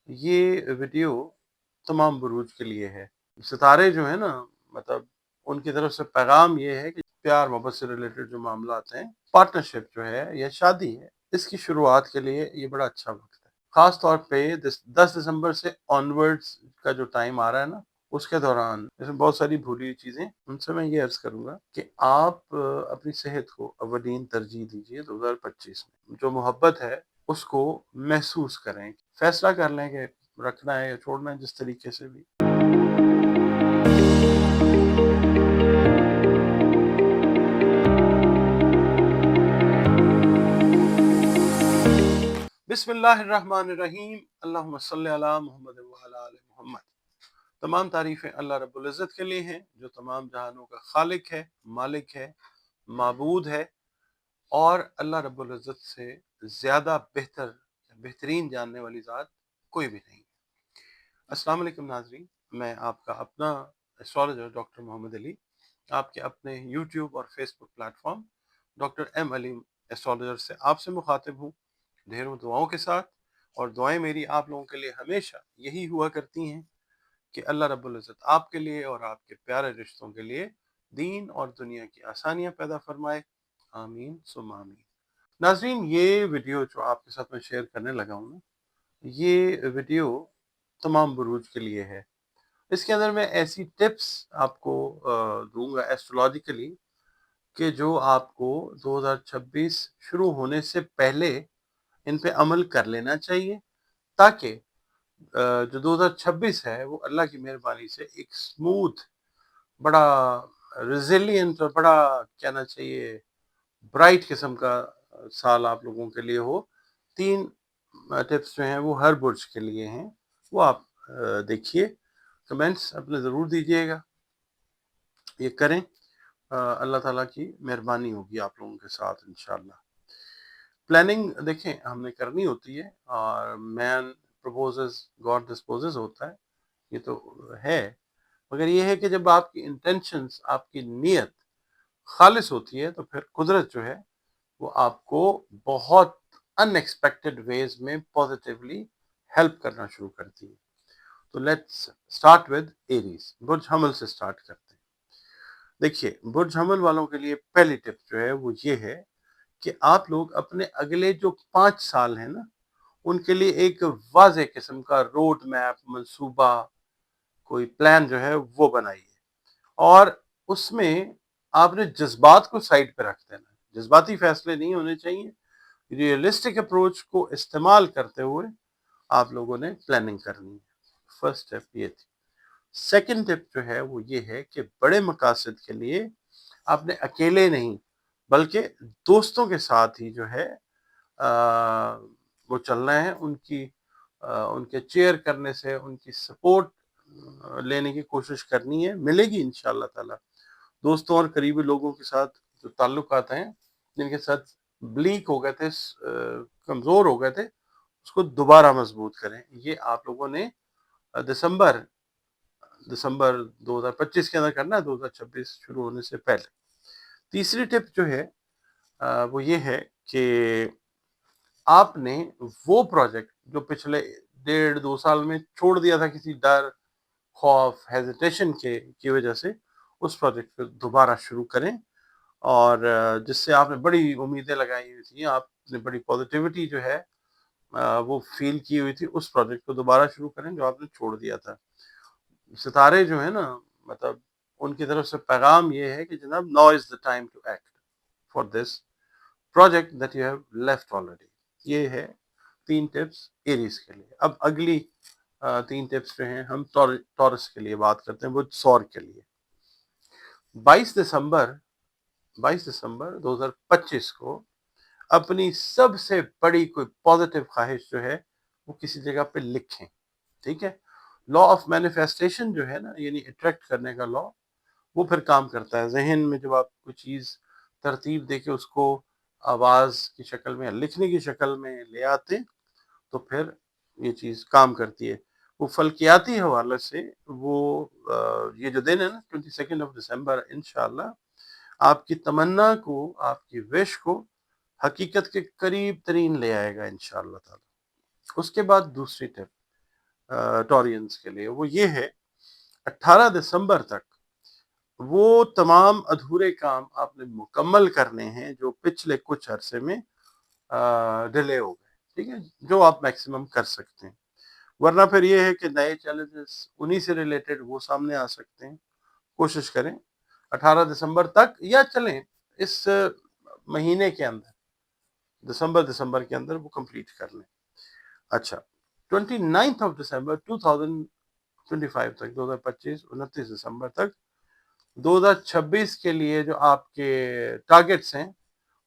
یہ ویڈیو تمام بروج کے لیے ہے۔ ستارے جو ہیں نا، مطلب ان کی طرف سے پیغام یہ ہے کہ پیار محبت سے ریلیٹڈ جو معاملات ہیں، پارٹنرشپ جو ہے یا شادی ہے، اس کی شروعات کے لیے یہ بڑا اچھا وقت ہے۔ خاص طور پہ 10 دسمبر سے آنورڈز کا جو ٹائم آ رہا ہے نا، اس کے دوران اس میں بہت ساری بھولی ہوئی چیزیں، ان سے میں یہ عرض کروں گا کہ آپ اپنی صحت کو اولین ترجیح دیجیے 2025 میں۔ جو محبت ہے اس کو محسوس کریں، فیصلہ کر لیں کہ رکھنا ہے یا چھوڑنا ہے، جس طریقے سے بھی۔ بسم اللہ الرحمن الرحیم، اللہم صلی علی محمد وعلی آل محمد۔ تمام تعریفیں اللہ رب العزت کے لیے ہیں، جو تمام جہانوں کا خالق ہے، مالک ہے، معبود ہے، اور اللہ رب العزت سے زیادہ بہترین جاننے والی ذات کوئی بھی نہیں۔ السلام علیکم ناظرین، میں آپ کا اپنا ایسٹرالوجر ڈاکٹر محمد علی، آپ کے اپنے یوٹیوب اور فیس بک پلیٹ فارم ڈاکٹر ایم علی ایسٹرالوجر سے آپ سے مخاطب ہوں، ڈھیروں دعاؤں کے ساتھ۔ اور دعائیں میری آپ لوگوں کے لیے ہمیشہ یہی ہوا کرتی ہیں کہ اللہ رب العزت آپ کے لیے اور آپ کے پیارے رشتوں کے لیے دین اور دنیا کی آسانیاں پیدا فرمائے، آمین ثم آمین۔ ناظرین، یہ ویڈیو جو آپ کے ساتھ میں شیئر کرنے لگا ہوں نا، یہ ویڈیو تمام بروج کے لیے ہے۔ اس کے اندر میں ایسی ٹپس آپ کو دوں گا ایسٹرولوجیکلی کہ جو آپ کو 2026 شروع ہونے سے پہلے ان پہ عمل کر لینا چاہیے، تاکہ جو 2026 ہے وہ اللہ کی مہربانی سے ایک سموتھ، بڑا ریزیلینٹ اور بڑا کہنا چاہیے برائٹ قسم کا سال آپ لوگوں کے لیے ہو۔ 3 ٹپس جو ہیں وہ ہر برج کے لیے ہیں، وہ آپ دیکھیے، کمنٹس اپنے ضرور دیجیے گا، یہ کریں، اللہ تعالیٰ کی مہربانی ہوگی آپ لوگوں کے ساتھ انشاءاللہ۔ پلاننگ دیکھیں ہم نے کرنی ہوتی ہے، اور مین پروپوزز گاڈ ڈسپوزز ہوتا ہے، یہ تو ہے، مگر یہ ہے کہ جب آپ کی انٹینشنز، آپ کی نیت خالص ہوتی ہے تو پھر قدرت جو ہے وہ آپ کو بہت ان ایکسپیکٹڈ ویز میں پازیٹیولی ہیلپ کرنا شروع کرتی ہے۔ تو لیٹس اسٹارٹ ود ایریز، برج حمل سے اسٹارٹ کرتے ہیں۔ دیکھیے، برج حمل والوں کے لیے پہلی ٹپ جو ہے وہ یہ ہے کہ آپ لوگ اپنے اگلے جو 5 سال ہیں نا، ان کے لیے ایک واضح قسم کا روڈ میپ، منصوبہ، کوئی پلان جو ہے وہ بنائیے، اور اس میں آپ نے جذبات کو سائڈ پہ رکھ دینا ہے۔ جذباتی فیصلے نہیں ہونے چاہیے، ریئلسٹک اپروچ کو استعمال کرتے ہوئے آپ لوگوں نے پلاننگ کرنی ہے۔ فرسٹ ٹپ یہ تھی۔ سیکنڈ ٹپ جو ہے وہ یہ ہے کہ بڑے مقاصد کے لیے آپ نے اکیلے نہیں بلکہ دوستوں کے ساتھ ہی جو ہے وہ چلنا ہے، ان کے چیئر کرنے سے، ان کی سپورٹ لینے کی کوشش کرنی ہے، ملے گی انشاءاللہ تعالی۔ دوستوں اور قریبی لوگوں کے ساتھ جو تعلقات ہیں، جن کے ساتھ بلیک ہو گئے تھے، کمزور ہو گئے تھے، اس کو دوبارہ مضبوط کریں۔ یہ آپ لوگوں نے دسمبر 2025 کے اندر کرنا ہے، 2026 شروع ہونے سے پہلے۔ تیسری ٹپ جو ہے وہ یہ ہے کہ آپ نے وہ پروجیکٹ جو پچھلے 1.5-2 سال میں چھوڑ دیا تھا کسی ڈر، خوف، ہیزیٹیشن کی وجہ سے، اس پروجیکٹ کو دوبارہ شروع کریں، اور جس سے آپ نے بڑی امیدیں لگائی ہوئی تھیں، آپ نے بڑی پازیٹیوٹی جو ہے وہ فیل کی ہوئی تھی، اس پروجیکٹ کو دوبارہ شروع کریں جو آپ نے چھوڑ دیا تھا۔ ستارے جو ہیں نا، مطلب ان کی طرف سے پیغام یہ ہے کہ جناب now is the time to act for this project that you have left already۔ یہ ہے 3 ٹپس ایریز کے لیے۔ اب اگلی 3 ٹپس جو ہیں ہم ٹورس کے لیے بات کرتے ہیں، وہ سور کے لیے۔ 22 دسمبر 2025 کو اپنی سب سے بڑی کوئی پازیٹیو خواہش جو ہے وہ کسی جگہ پہ لکھیں، ٹھیک ہے؟ لا آف مینیفیسٹیشن جو ہے نا، یعنی اٹریکٹ کرنے کا لا، وہ پھر کام کرتا ہے۔ ذہن میں جب آپ کوئی چیز ترتیب دے کے اس کو آواز کی شکل میں یا لکھنے کی شکل میں لے آتے تو پھر یہ چیز کام کرتی ہے۔ وہ فلکیاتی حوالے سے وہ یہ جو دن ہے نا 22 دسمبر، انشاءاللہ آپ کی تمنا کو، آپ کی وش کو حقیقت کے قریب ترین لے آئے گا انشاءاللہ تعالی۔ اس کے بعد دوسری ٹپ، ٹورینز کے لیے، وہ یہ ہے 18 دسمبر تک وہ تمام ادھورے کام آپ نے مکمل کرنے ہیں جو پچھلے کچھ عرصے میں ڈیلے ہو گئے، ٹھیک ہے، جو آپ میکسیمم کر سکتے ہیں، ورنہ پھر یہ ہے کہ نئے چیلنجز انہی سے ریلیٹڈ وہ سامنے آ سکتے ہیں۔ کوشش کریں 18 دسمبر تک، یا چلیں اس مہینے کے اندر دسمبر کے اندر وہ کمپلیٹ کر لیں۔ اچھا 29 دسمبر 2025 تک، 2025 29 دسمبر تک 2026 کے لیے جو آپ کے ٹارگٹس ہیں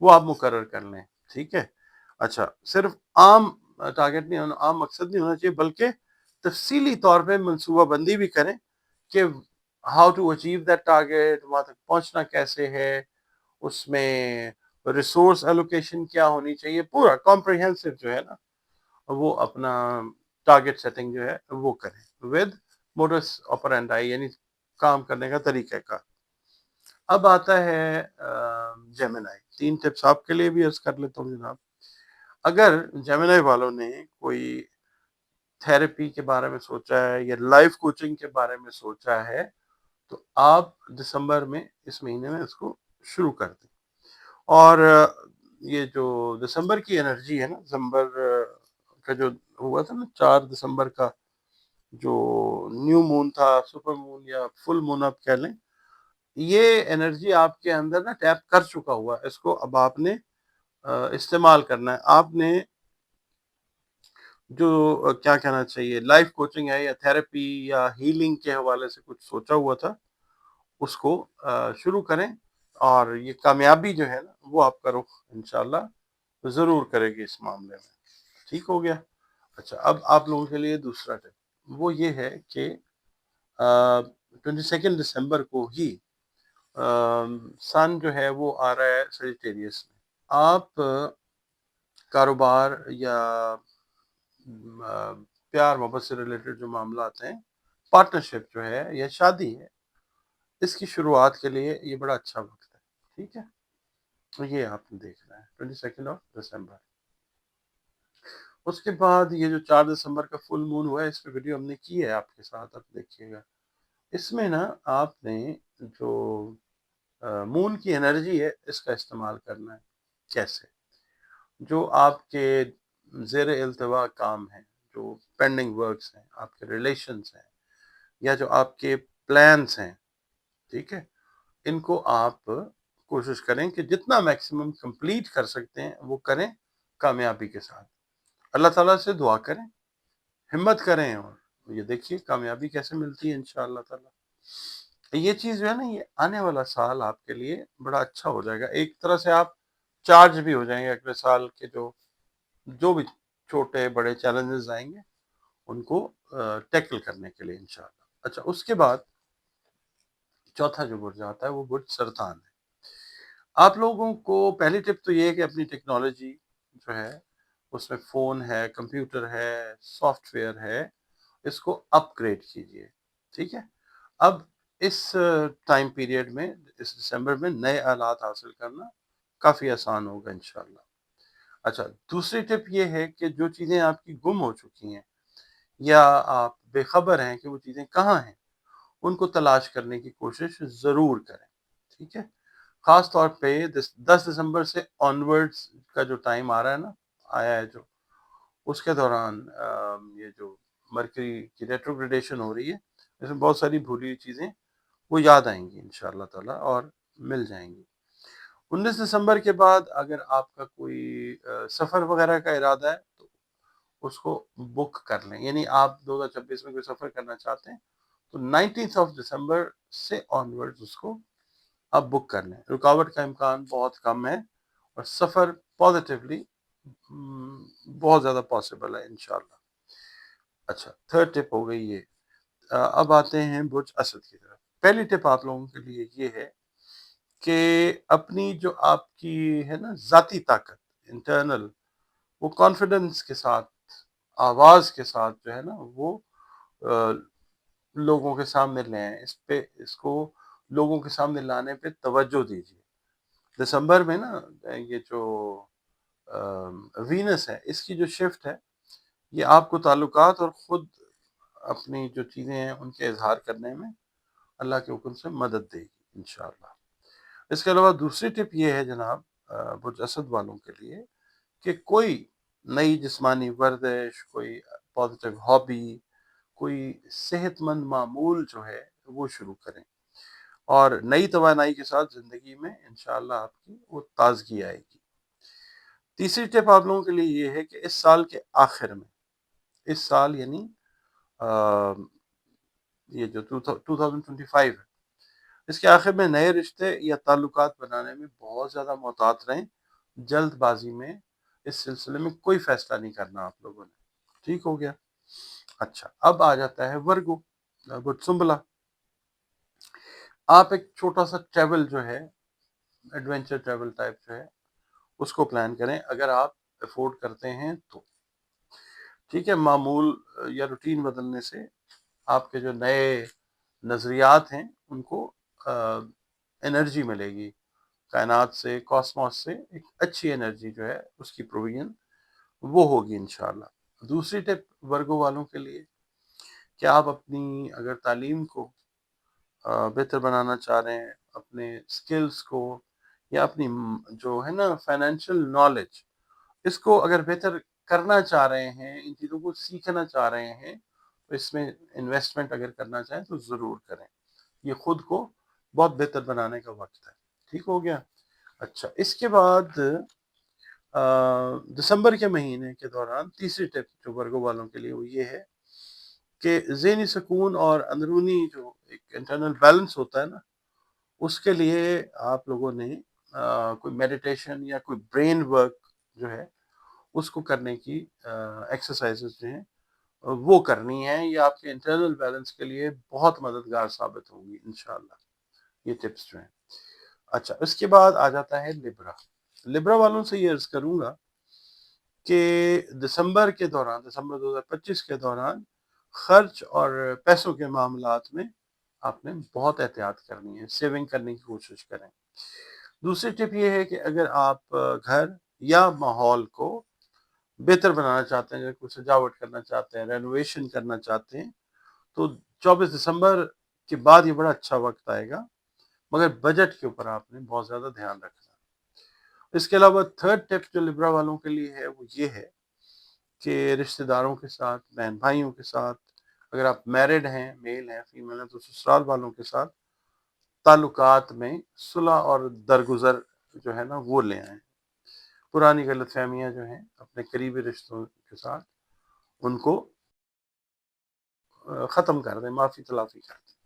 وہ آپ مقرر کر لیں، ٹھیک ہے۔ اچھا صرف عام ٹارگٹ نہیں ہونا، عام مقصد نہیں ہونا چاہیے، بلکہ تفصیلی طور پہ منصوبہ بندی بھی کریں کہ how to achieve that target, وہاں تک پہنچنا کیسے ہے، اس میں ریسورس ایلوکیشن کیا ہونی چاہیے، پورا کمپریہنسو جو ہے نا وہ اپنا ٹارگٹ سیٹنگ جو ہے وہ کریں ود موڈس آپرینڈائی، یعنی کام کرنے کا طریقہ کا۔ اب آتا ہے جیمنائی، 3 ٹپس آپ کے لیے بھی عرض کر لیتا ہوں جناب۔ اگر جیمنائی والوں نے کوئی تھراپی کے بارے میں سوچا ہے یا لائف کوچنگ کے بارے میں سوچا ہے تو آپ دسمبر میں، اس مہینے میں اس کو شروع کر دیں۔ اور یہ جو دسمبر کی انرجی ہے نا، دسمبر کا جو ہوا تھا نا 4 دسمبر کا جو نیو مون تھا، سپر مون یا فل مون آپ کہہ لیں، یہ انرجی آپ کے اندر نا ٹیپ کر چکا ہوا، اس کو اب آپ نے استعمال کرنا ہے۔ آپ نے جو کیا کہنا چاہیے، لائف کوچنگ ہے یا تھراپی یا ہیلنگ کے حوالے سے کچھ سوچا ہوا تھا، اس کو شروع کریں، اور یہ کامیابی جو ہے نا وہ آپ کا رخ انشاءاللہ ضرور کرے گی اس معاملے میں، ٹھیک ہو گیا۔ اچھا اب آپ لوگوں کے لیے دوسرا ٹپ وہ یہ ہے کہ 22 دسمبر کو ہی سن جو ہے وہ آ رہا ہے سیجیٹیریس میں۔ آپ کاروبار یا پیار محبت سے ریلیٹڈ جو معاملات ہیں، پارٹنرشپ جو ہے یا شادی ہے، اس کی شروعات کے لیے یہ بڑا اچھا وقت ہے، ٹھیک ہے۔ تو یہ آپ نے دیکھنا ہے 22 دسمبر۔ اس کے بعد یہ جو 4 دسمبر کا فل مون ہوا ہے، اس پہ ویڈیو ہم نے کی ہے آپ کے ساتھ، آپ دیکھیے گا۔ اس میں نا آپ نے جو مون کی انرجی ہے اس کا استعمال کرنا ہے۔ کیسے؟ جو آپ کے زیر التوا کام ہیں، جو پینڈنگ ورکس ہیں، آپ کے ریلیشنز ہیں، یا جو آپ کے پلانس ہیں، ٹھیک ہے، ان کو آپ کوشش کریں کہ جتنا میکسیمم کمپلیٹ کر سکتے ہیں وہ کریں کامیابی کے ساتھ۔ اللہ تعالیٰ سے دعا کریں، ہمت کریں، اور یہ دیکھیے کامیابی کیسے ملتی ہے انشاءاللہ تعالیٰ۔ یہ چیز جو ہے نا، یہ آنے والا سال آپ کے لیے بڑا اچھا ہو جائے گا، ایک طرح سے آپ چارج بھی ہو جائیں گے اگلے سال کے جو بھی چھوٹے بڑے چیلنجز آئیں گے ان کو ٹیکل کرنے کے لیے انشاءاللہ۔ اچھا اس کے بعد چوتھا جو برج آتا ہے وہ برج سرطان ہے۔ آپ لوگوں کو پہلی ٹپ تو یہ ہے کہ اپنی ٹیکنالوجی جو ہے اس میں فون ہے، کمپیوٹر ہے، سافٹ ویئر ہے، اس کو اپ گریڈ کیجیے، ٹھیک ہے۔ اب اس ٹائم پیریڈ میں، اس دسمبر میں نئے آلات حاصل کرنا کافی آسان ہوگا انشاءاللہ۔ اچھا دوسری ٹپ یہ ہے کہ جو چیزیں آپ کی گم ہو چکی ہیں یا آپ بے خبر ہیں کہ وہ چیزیں کہاں ہیں، ان کو تلاش کرنے کی کوشش ضرور کریں، ٹھیک ہے۔ خاص طور پہ 10 دسمبر سے آنورڈز کا جو ٹائم آ رہا ہے نا، آیا ہے جو، اس کے دوران یہ جو مرکری کی ریٹروگریڈیشن ہو رہی ہے، اس میں بہت ساری بھولی ہوئی چیزیں وہ یاد آئیں گی انشاءاللہ تعالیٰ اور مل جائیں گی۔ 19 دسمبر کے بعد اگر آپ کا کوئی سفر وغیرہ کا ارادہ ہے تو اس کو بک کر لیں، یعنی آپ 2026 میں کوئی سفر کرنا چاہتے ہیں تو 19 دسمبر سے آنورڈ اس کو آپ بک کر لیں، رکاوٹ کا امکان بہت کم ہے، اور سفر پازیٹیولی بہت زیادہ پاسبل ہے انشاءاللہ۔ اچھا تھرڈ ٹپ ہو گئی یہ۔ اب آتے ہیں برج اسد کی طرف۔ پہلی ٹپ آپ لوگوں کے لیے یہ ہے کہ اپنی جو آپ کی ہے نا ذاتی طاقت، انٹرنل، وہ کانفیڈنس کے ساتھ، آواز کے ساتھ جو ہے نا وہ لوگوں کے سامنے لیں، اس کو لوگوں کے سامنے لانے پہ توجہ دیجیے۔ دسمبر میں نا یہ جو وینس ہے، اس کی جو شفٹ ہے، یہ آپ کو تعلقات اور خود اپنی جو چیزیں ہیں ان کے اظہار کرنے میں اللہ کے حکم سے مدد دے گی انشاءاللہ۔ اس کے علاوہ دوسری ٹپ یہ ہے جناب برج اسد والوں کے لیے کہ کوئی نئی جسمانی ورزش، کوئی پازیٹیو ہابی، کوئی صحت مند معمول جو ہے وہ شروع کریں، اور نئی توانائی کے ساتھ زندگی میں انشاءاللہ آپ کی وہ تازگی آئے گی۔ تیسری ٹپ آپ لوگوں کے لیے یہ ہے کہ اس سال کے آخر میں، اس سال یعنی یہ جو 2025 ہے، اس کے آخر میں نئے رشتے یا تعلقات بنانے میں بہت زیادہ محتاط رہیں۔ جلد بازی میں اس سلسلے میں کوئی فیصلہ نہیں کرنا آپ لوگوں نے، ٹھیک ہو گیا؟ اچھا، اب آ جاتا ہے ورگو، برج سنبلا۔ آپ ایک چھوٹا سا ٹریول جو ہے، ایڈونچر ٹریول ٹائپ جو ہے، اس کو پلان کریں اگر آپ افورڈ کرتے ہیں تو، ٹھیک ہے؟ معمول یا روٹین بدلنے سے آپ کے جو نئے نظریات ہیں ان کو انرجی ملے گی، کائنات سے، کاسموس سے ایک اچھی انرجی جو ہے اس کی پروویژن وہ ہوگی انشاءاللہ۔ دوسری ٹپ ورگو والوں کے لیے کہ آپ اپنی اگر تعلیم کو بہتر بنانا چاہ رہے ہیں، اپنے سکلز کو یا اپنی جو ہے نا فائنینشیل نالج، اس کو اگر بہتر کرنا چاہ رہے ہیں، ان چیزوں کو سیکھنا چاہ رہے ہیں، تو اس میں انویسٹمنٹ اگر کرنا چاہیں تو ضرور کریں۔ یہ خود کو بہت بہتر بنانے کا وقت ہے، ٹھیک ہو گیا؟ اچھا، اس کے بعد دسمبر کے مہینے کے دوران تیسری ٹپ جو ورگو والوں کے لیے وہ یہ ہے کہ ذہنی سکون اور اندرونی جو ایک انٹرنل بیلنس ہوتا ہے نا، اس کے لیے آپ لوگوں نے کوئی میڈیٹیشن یا کوئی برین ورک جو ہے اس کو کرنے کی ایکسرسائزز جو ہیں وہ کرنی ہے۔ یہ آپ کے انٹرنل بیلنس کے لیے بہت مددگار ثابت ہوگی انشاءاللہ، یہ ٹپس جو ہیں۔ اچھا، اس کے بعد آ جاتا ہے لبرا۔ لبرا والوں سے یہ عرض کروں گا کہ دسمبر کے دوران، دسمبر 2025 کے دوران خرچ اور پیسوں کے معاملات میں آپ نے بہت احتیاط کرنی ہے، سیونگ کرنے کی کوشش کریں۔ دوسری ٹپ یہ ہے کہ اگر آپ گھر یا ماحول کو بہتر بنانا چاہتے ہیں، کوئی سجاوٹ کرنا چاہتے ہیں، رینوویشن کرنا چاہتے ہیں، تو 24 دسمبر کے بعد یہ بڑا اچھا وقت آئے گا، مگر بجٹ کے اوپر آپ نے بہت زیادہ دھیان رکھنا۔ اس کے علاوہ تھرڈ ٹپ جو لبرا والوں کے لیے ہے وہ یہ ہے کہ رشتہ داروں کے ساتھ، بہن بھائیوں کے ساتھ، اگر آپ میرڈ ہیں، میل ہیں، فیمیل ہیں، تو سسرال والوں کے ساتھ تعلقات میں صلح اور درگزر جو ہے نا وہ لے آئیں۔ پرانی غلط فہمیاں جو ہیں اپنے قریبی رشتوں کے ساتھ ان کو ختم کر دیں، معافی تلافی کر دیں۔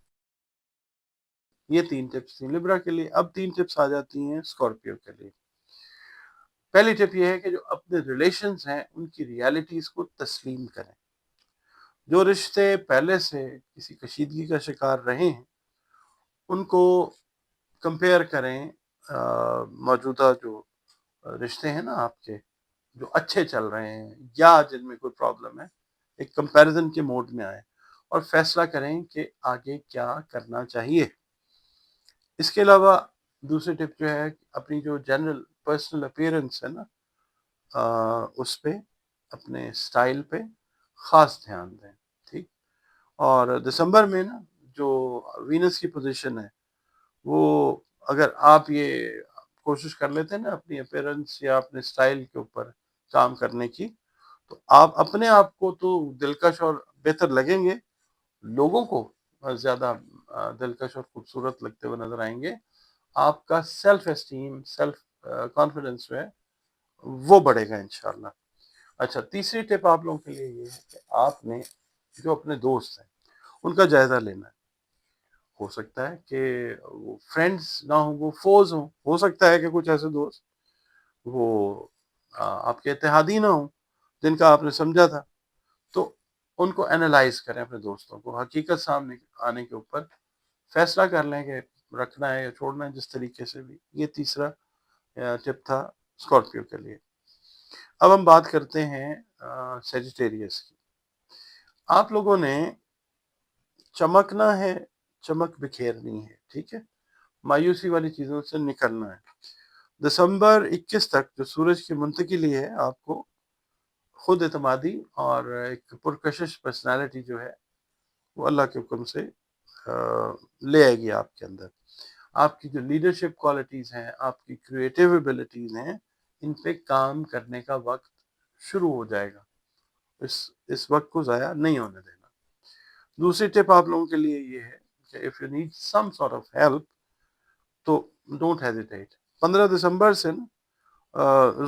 یہ 3 ٹپس تھیں لبرا کے لیے۔ اب 3 ٹپس آ جاتی ہیں اسکارپیو کے لیے۔ پہلی ٹپ یہ ہے کہ جو اپنے ریلیشنز ہیں ان کی ریالٹیز کو تسلیم کریں۔ جو رشتے پہلے سے کسی کشیدگی کا شکار رہے ہیں ان کو کمپیئر کریں موجودہ جو رشتے ہیں نا آپ کے جو اچھے چل رہے ہیں یا جن میں کوئی پرابلم ہے، ایک کمپیریزن کے موڈ میں آئیں اور فیصلہ کریں کہ آگے کیا کرنا چاہیے۔ اس کے علاوہ دوسری ٹپ جو ہے اپنی جو جنرل پرسنل اپیرنس ہے نا اس پہ، اپنے سٹائل پہ خاص دھیان دیں، ٹھیک؟ اور دسمبر میں نا جو وینس کی پوزیشن ہے وہ اگر آپ یہ کوشش کر لیتے ہیں نا اپنی اپیرنس یا اپنے سٹائل کے اوپر کام کرنے کی، تو آپ اپنے آپ کو تو دلکش اور بہتر لگیں گے، لوگوں کو زیادہ دلکش اور خوبصورت لگتے ہوئے نظر آئیں گے، آپ کا سیلف اسٹیم، سیلف کانفیڈنس جو ہے وہ بڑھے گا انشاءاللہ۔ اچھا، تیسری ٹپ آپ لوگوں کے لیے یہ ہے کہ آپ نے جو اپنے دوست ہیں ان کا جائزہ لینا ہے۔ ہو سکتا ہے کہ وہ فرینڈز نہ ہوں، وہ فوز ہوں، ہو سکتا ہے کہ کچھ ایسے دوست وہ آپ کے اتحادی نہ ہوں جن کا آپ نے سمجھا تھا، تو ان کو اینالائز کریں، اپنے دوستوں کو حقیقت سامنے آنے کے اوپر فیصلہ کر لیں کہ رکھنا ہے یا چھوڑنا ہے، جس طریقے سے بھی۔ یہ تیسرا ٹپ تھا اسکارپیو کے لیے۔ اب ہم بات کرتے ہیں سیجیٹیریس کی۔ آپ لوگوں نے چمکنا ہے، چمک بکھیرنی ہے، ٹھیک ہے؟ مایوسی والی چیزوں سے نکلنا ہے۔ دسمبر 21 تک جو سورج کی منتقلی ہے آپ کو خود اعتمادی اور ایک پرکشش پرسنالٹی جو ہے وہ اللہ کے حکم سے لے آئے گی آپ کے اندر. آپ کی جو لیڈرشپ کوالٹیز ہیں، آپ کی کریٹیو ایبلٹیز ہیں، ان پہ کام کرنے کا وقت شروع ہو جائے گا. اس وقت کو ضائع نہیں ہونے دینا. دوسری ٹپ آپ لوگوں کے لیے یہ ہے کہ if you need some sort of help تو ڈونٹ ہیزیٹیٹ. 15 دسمبر سے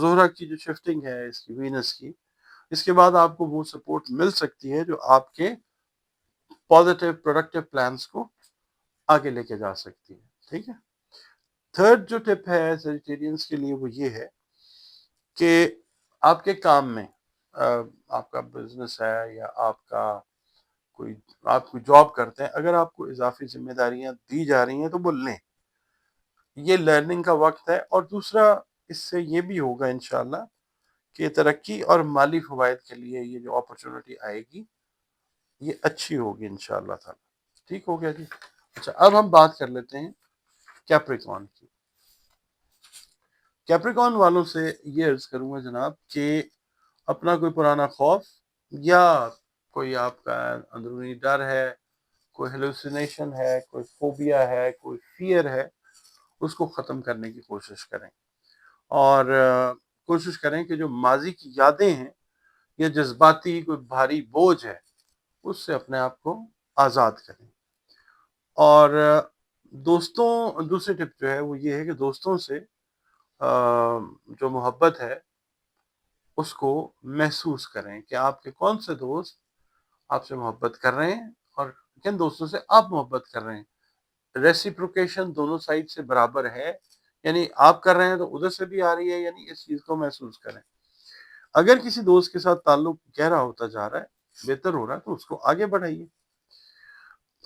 زہرہ کی جو شفٹنگ ہے اس کی وینس کی، اس کے بعد آپ کو وہ سپورٹ مل سکتی ہے جو آپ کے پازیٹیو پروڈکٹیو پلانس کو آگے لے کے جا سکتی ہے. ٹھیک ہے. تھرڈ جو ٹپ ہے سیجیٹیرینس کے لیے وہ یہ ہے کہ آپ کے کام میں، آپ کا بزنس ہے یا آپ کوئی جاب کرتے ہیں، اگر آپ کو اضافی ذمہ داریاں دی جا رہی ہیں تو وہ لیں. یہ لرننگ کا وقت ہے. اور دوسرا اس سے یہ بھی ہوگا انشاءاللہ کہ ترقی اور مالی فوائد کے لیے یہ جو اپرچونٹی آئے گی یہ اچھی ہوگی انشاءاللہ تعالی. ٹھیک ہو گیا جی. اچھا، اب ہم بات کر لیتے ہیں کیپریکون کی. کیپریکون والوں سے یہ عرض کروں گا جناب کہ اپنا کوئی پرانا خوف یا کوئی آپ کا اندرونی ڈر ہے، کوئی ہیلوسینیشن ہے، کوئی فوبیا ہے، کوئی فیئر ہے، اس کو ختم کرنے کی کوشش کریں. اور کوشش کریں کہ جو ماضی کی یادیں ہیں یا جذباتی کوئی بھاری بوجھ ہے اس سے اپنے آپ کو آزاد کریں. اور دوسری ٹپ جو ہے وہ یہ ہے کہ دوستوں سے جو محبت ہے اس کو محسوس کریں کہ آپ کے کون سے دوست آپ سے محبت کر رہے ہیں اور کن دوستوں سے آپ محبت کر رہے ہیں. ریسیپروکیشن دونوں سائڈ سے برابر ہے، یعنی آپ کر رہے ہیں تو ادھر سے بھی آ رہی ہے، یعنی اس چیز کو محسوس کریں. اگر کسی دوست کے ساتھ تعلق گہرا ہوتا جا رہا ہے، بہتر ہو رہا ہے، تو اس کو آگے بڑھائیے.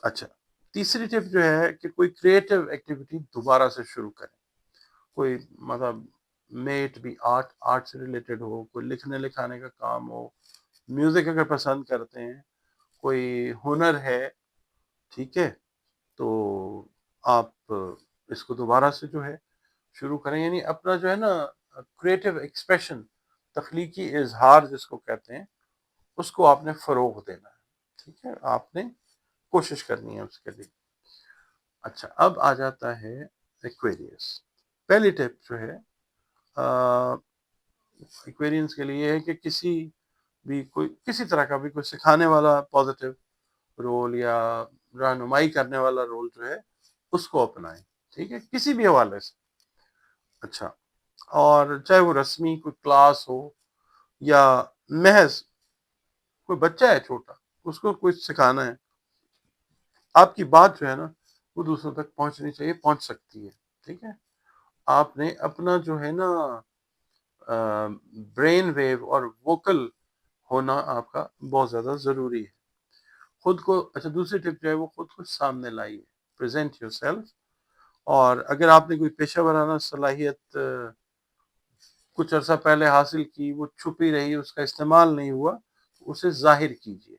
اچھا، تیسری ٹپ جو ہے کہ کوئی کریٹو ایکٹیویٹی دوبارہ سے شروع کریں. کوئی مطلب میٹ بھی آرٹ سے ریلیٹڈ ہو، کوئی لکھنے لکھانے کا کام ہو، میوزک اگر پسند کرتے ہیں، کوئی ہنر ہے، ٹھیک ہے، تو آپ اس کو دوبارہ سے جو ہے شروع کریں. یعنی اپنا جو ہے نا کریٹو ایکسپریشن، تخلیقی اظہار جس کو کہتے ہیں، اس کو آپ نے فروغ دینا ہے. ٹھیک ہے، آپ نے کوشش کرنی ہے اس کے لیے. اچھا، اب آ جاتا ہے ایکویریس. پہلی ٹپ جو ہے ایکویرینس کے لیے ہے کہ کسی طرح کا بھی کوئی سکھانے والا پازیٹیو رول یا رہنمائی کرنے والا رول جو ہے اس کو اپنائیں. ٹھیک ہے، کسی بھی حوالے سے. اچھا، اور چاہے وہ رسمی کوئی کلاس ہو یا محض کوئی بچہ ہے چھوٹا، اس کو کچھ سکھانا ہے، آپ کی بات جو ہے نا وہ دوسروں تک پہنچنی چاہیے، پہنچ سکتی ہے. ٹھیک ہے، آپ نے اپنا جو ہے نا برین ویو اور ووکل ہونا آپ کا بہت زیادہ ضروری ہے. خود کو اچھا، دوسری ٹپ جو ہے وہ خود کو سامنے لائیے، پریزنٹ یور سیلف. اور اگر آپ نے کوئی پیشہ ورانہ صلاحیت کچھ عرصہ پہلے حاصل کی، وہ چھپی رہی، اس کا استعمال نہیں ہوا، تو اسے ظاہر کیجیے.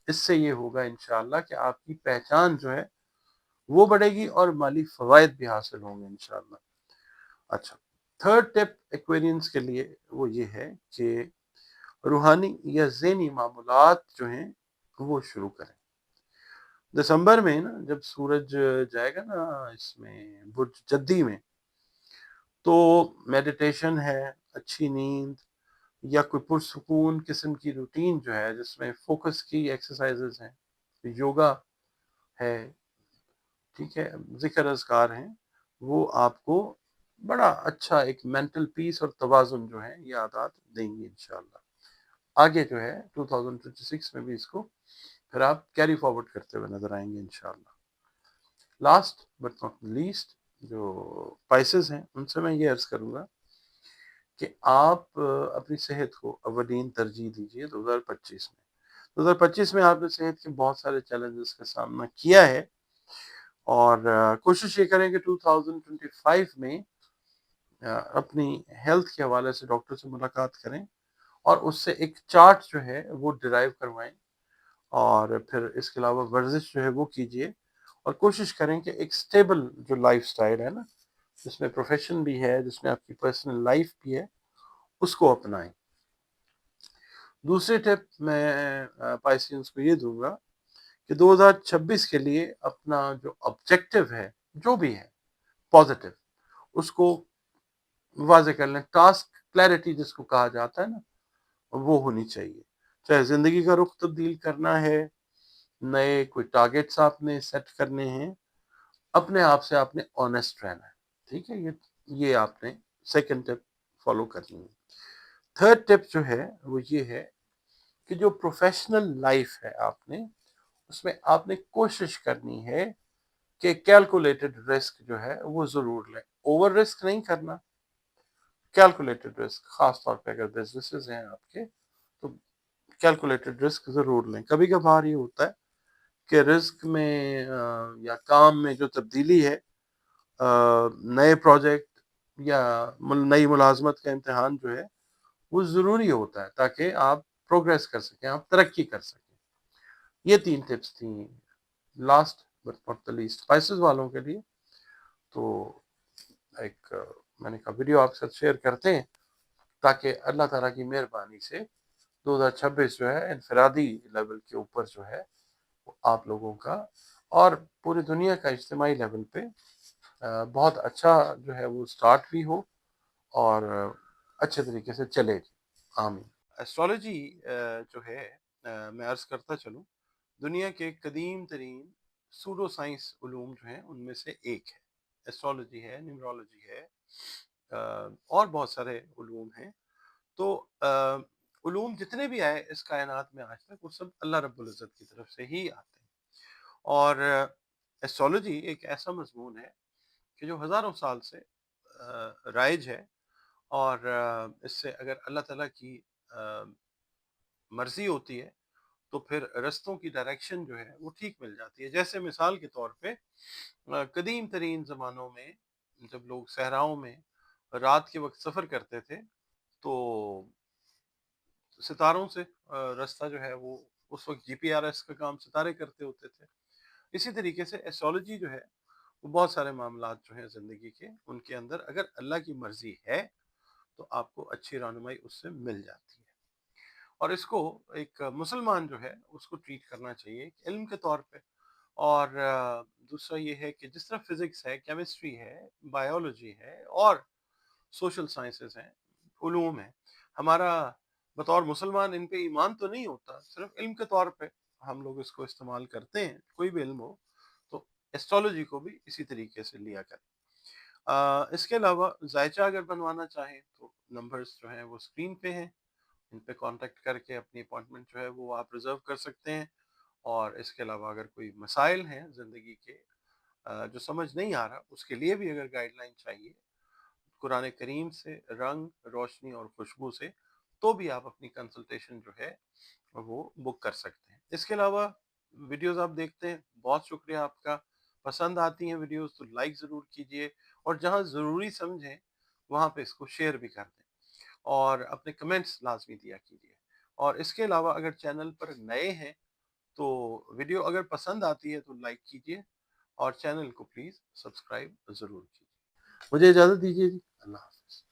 اس سے یہ ہوگا انشاءاللہ کہ آپ کی پہچان جو ہے وہ بڑھے گی اور مالی فوائد بھی حاصل ہوں گے انشاءاللہ. اچھا، تھرڈ ٹپ ایکویرینس کے لیے وہ یہ ہے کہ روحانی یا ذہنی معمولات جو ہیں وہ شروع کریں. دسمبر میں نا جب سورج جائے گا نا اس میں برج جدی میں، تو میڈیٹیشن ہے، اچھی نیند یا کوئی پرسکون قسم کی روٹین جو ہے جس میں فوکس کی ایکسرسائزز ہیں، یوگا ہے، ٹھیک ہے، ذکر اذکار ہیں، وہ آپ کو بڑا اچھا ایک مینٹل پیس اور توازن جو ہے یہ عادات دیں گی انشاءاللہ. آگے جو ہے 2026 میں بھی اس کو پھر آپ کیری فارورڈ کرتے ہوئے نظر آئیں گے انشاءاللہ. لاسٹ بٹ ناٹ لیسٹ جو پائسز ہیں ان سے میں یہ عرض کروں گا کہ آپ اپنی صحت کو اولین ترجیح دیجیے. 2025 میں آپ نے صحت کے بہت سارے چیلنجز کا سامنا کیا ہے، اور کوشش یہ کریں کہ 2025 میں اپنی ہیلتھ کے حوالے سے ڈاکٹر سے ملاقات کریں اور اس سے ایک چارٹ جو ہے وہ ڈرائیو کروائیں. اور پھر اس کے علاوہ ورزش جو ہے وہ کیجیے، اور کوشش کریں کہ ایک سٹیبل جو لائف سٹائل ہے نا، جس میں پروفیشن بھی ہے، جس میں آپ کی پرسنل لائف بھی ہے، اس کو اپنائیں. دوسرے ٹپ میں پائسینس کو یہ دوں گا کہ 2026 کے لیے اپنا جو آبجیکٹو ہے جو بھی ہے پازیٹیو اس کو واضح کر لیں. ٹاسک کلیئرٹی جس کو کہا جاتا ہے نا وہ ہونی چاہیے. چاہے زندگی کا رخ تبدیل کرنا ہے، نئے کوئی ٹارگیٹس آپ نے سیٹ کرنے ہیں، اپنے آپ سے آپ نے آنیسٹ رہنا ہے. ٹھیک ہے، یہ آپ نے سیکنڈ ٹپ فالو کرنی ہے. تھرڈ ٹپ جو ہے وہ یہ ہے کہ جو پروفیشنل لائف ہے آپ نے اس میں آپ نے کوشش کرنی ہے کہ کیلکولیٹڈ رسک جو ہے وہ ضرور لیں. اوور رسک نہیں کرنا، کیلکولیٹڈ رسک. خاص طور پہ اگر بزنسز ہیں آپ کے تو کیلکولیٹڈ رسک ضرور لیں. کبھی کبھار یہ ہوتا ہے کہ رسک میں یا کام میں جو تبدیلی ہے، نئے پروجیکٹ یا نئی ملازمت کا امتحان جو ہے وہ ضروری ہوتا ہے تاکہ آپ پروگریس کر سکیں، آپ ترقی کر سکیں. یہ 3 ٹپس تھیں last but not the least spices والوں کے لیے. تو ایک میں نے کہا ویڈیو آپ کے ساتھ شیئر کرتے ہیں تاکہ اللہ تعالیٰ کی مہربانی سے 2026 جو ہے انفرادی لیول کے اوپر جو ہے آپ لوگوں کا اور پوری دنیا کا اجتماعی لیول پہ بہت اچھا جو ہے وہ سٹارٹ بھی ہو اور اچھے طریقے سے چلے. آمین. ایسٹرالوجی جو ہے میں عرض کرتا چلوں دنیا کے قدیم ترین سوڈو سائنس علوم جو ہیں ان میں سے ایک ہے. ایسٹرالوجی ہے، نیمرولوجی ہے، اور بہت سارے علوم ہیں. تو علوم جتنے بھی آئے اس کائنات میں آج تک وہ سب اللہ رب العزت کی طرف سے ہی آتے ہیں. اور ایسٹرالوجی ایک ایسا مضمون ہے کہ جو ہزاروں سال سے رائج ہے اور اس سے اگر اللہ تعالیٰ کی مرضی ہوتی ہے تو پھر رستوں کی ڈائریکشن جو ہے وہ ٹھیک مل جاتی ہے. جیسے مثال کے طور پہ قدیم ترین زمانوں میں جب لوگ صحراؤں میں رات کے وقت سفر کرتے تھے تو ستاروں سے راستہ جو ہے وہ اس وقت جی پی آر ایس کا کام ستارے کرتے ہوتے تھے. اسی طریقے سے ایسٹرالوجی جو ہے وہ بہت سارے معاملات جو ہیں زندگی کے ان کے اندر اگر اللہ کی مرضی ہے تو آپ کو اچھی رہنمائی اس سے مل جاتی ہے. اور اس کو ایک مسلمان جو ہے اس کو ٹریٹ کرنا چاہیے ایک علم کے طور پہ. اور دوسرا یہ ہے کہ جس طرح فزکس ہے، کیمسٹری ہے، بایولوجی ہے اور سوشل سائنسز ہیں، علوم ہیں، ہمارا بطور مسلمان ان پہ ایمان تو نہیں ہوتا، صرف علم کے طور پہ ہم لوگ اس کو استعمال کرتے ہیں. کوئی بھی علم ہو تو ایسٹرالوجی کو بھی اسی طریقے سے لیا کریں. اس کے علاوہ ذائچہ اگر بنوانا چاہیں تو نمبرز جو ہیں وہ اسکرین پہ ہیں، ان پہ کانٹیکٹ کر کے اپنی اپوائنٹمنٹ جو ہے وہ آپ ریزرو کر سکتے ہیں. اور اس کے علاوہ اگر کوئی مسائل ہیں زندگی کے جو سمجھ نہیں آ رہا اس کے لیے بھی اگر گائیڈ لائن چاہیے قرآن کریم سے، رنگ روشنی اور خوشبو سے، تو بھی آپ اپنی کنسلٹیشن جو ہے وہ بک کر سکتے ہیں. اس کے علاوہ ویڈیوز آپ دیکھتے ہیں، بہت شکریہ آپ کا. پسند آتی ہیں ویڈیوز تو لائک ضرور کیجئے اور جہاں ضروری سمجھیں وہاں پہ اس کو شیئر بھی کر دیں اور اپنے کمنٹس لازمی دیا کیجئے. اور اس کے علاوہ اگر چینل پر نئے ہیں تو ویڈیو اگر پسند آتی ہے تو لائک کیجئے اور چینل کو پلیز سبسکرائب ضرور کیجئے. مجھے اجازت دیجیے جی. اللہ